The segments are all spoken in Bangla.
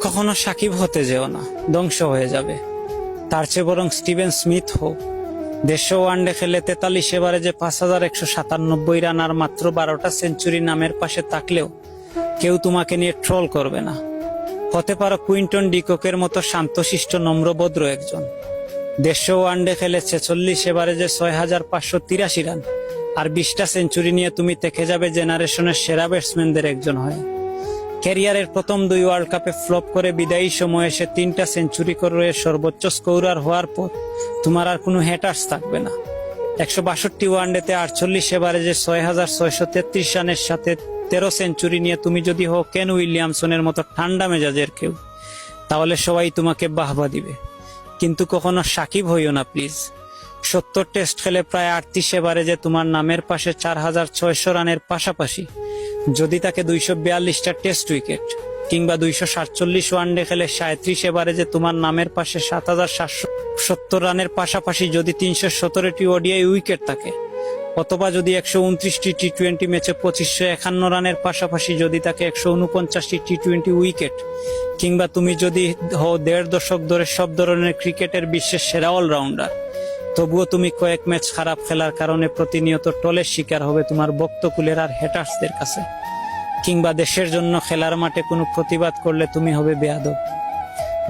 কখনো সাকিব হতে যেও না, ধ্বংস হয়ে যাবে। তার চেয়ে বরং স্টিভেন স্মিথ হোক। 150 ওয়ানডে খেলে 43 এভারেজে 5197 রান আর মাত্র 12টা সেঞ্চুরি নামের পাশে থাকলেও কেউ তোমাকে নিয়ে ট্রল করবে না। হতে পারো কুইন্টন ডিককের মতো শান্তশিষ্ট নম্রভদ্র একজন। 150 ওয়ানডে খেলে 46 এভারেজে 6583 রান আর 20টা সেঞ্চুরি নিয়ে তুমি থেকে যাবে জেনারেশনের সেরা ব্যাটসম্যানদের একজন হয়ে। ক্যারিয়ারের প্রথম 2 ওয়ার্ল্ড কাপে ফ্লপ করে বিদায়ী সময়ে এসে 3টা সেঞ্চুরি করে সর্বোচ্চ স্কোরার হওয়ার পর তোমার আর কোনো হ্যাটার্স থাকবে না। 162 ওয়ানডেতে 48 এভারেজে 6633 রানের সাথে 13 সেঞ্চুরি নিয়ে তুমি যদি হও কেন উইলিয়ামসনের মতো ঠান্ডা মেজাজের কেউ, তাহলে সবাই তোমাকে বাহবা দিবে। কিন্তু কখনো সাকিব হইও না প্লিজ। 70 টেস্ট খেলে প্রায় 38 এভারেজে তোমার নামের পাশে 4600 রানের পাশাপাশি যদি তাকে 242টা টেস্ট উইকেট কিংবা 247 ওয়ানডে খেলে 37 এভারেজে তোমার নামের পাশে 7770 রানের পাশাপাশি যদি 317টি ওডিআই উইকেট থাকে, অথবা যদি 129টি টি-20 ম্যাচে 2551 রানের পাশাপাশি যদি তাকে 149টি টি-20 উইকেট কিংবা তুমি যদি হও 1.5 দশক ধরে সব ধরনের ক্রিকেটের বিশ্বের সেরা অলরাউন্ডার, তবুও তুমি কয়েক ম্যাচ খারাপ খেলার কারণে প্রতিনিয়ত টলের শিকার হবে তোমার ভক্তকুলের আর হ্যাটার্সদের কাছে। কিংবা দেশের জন্য খেলার মাঠে কোনো প্রতিবাদ করলে তুমি হবে বেয়াদব।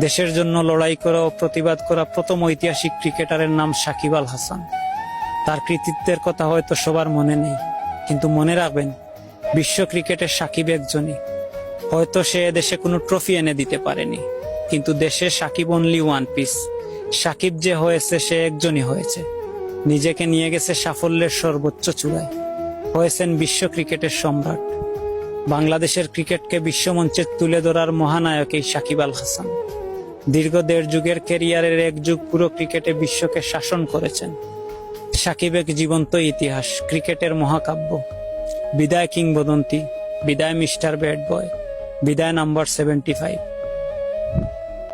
দেশের জন্য লড়াই করা ও প্রতিবাদ করা প্রথম ঐতিহাসিক ক্রিকেটারের নাম সাকিব আল হাসান। তার কৃতিত্বের কথা হয়তো সবার মনে নেই, কিন্তু মনে রাখবেন বিশ্ব ক্রিকেটের সাকিব একজনই। হয়তো সে দেশে কোনো ট্রফি এনে দিতে পারেনি, কিন্তু দেশে Shakib only one piece. Shakib যে হয়েছে সে একজনই হয়েছে, নিজেকে নিয়ে গেছে সাফল্যের সর্বোচ্চ চূড়ায়, হয়েছেন বিশ্ব ক্রিকেটের সম্রাট। বাংলাদেশের ক্রিকেটকে বিশ্বমঞ্চে তুলে ধরার মহানায়ক এই সাকিব আল হাসান। দীর্ঘ 1.5 যুগের ক্যারিয়ারের 1 যুগ পুরো ক্রিকেটে বিশ্বকে শাসন করেছেন। সাকিব এক জীবন্ত ইতিহাস, ক্রিকেটের মহাকাব্য। বিদায় কিংবদন্তি, বিদায় মিস্টার ব্যাট বয়, বিদায় নাম্বার 75।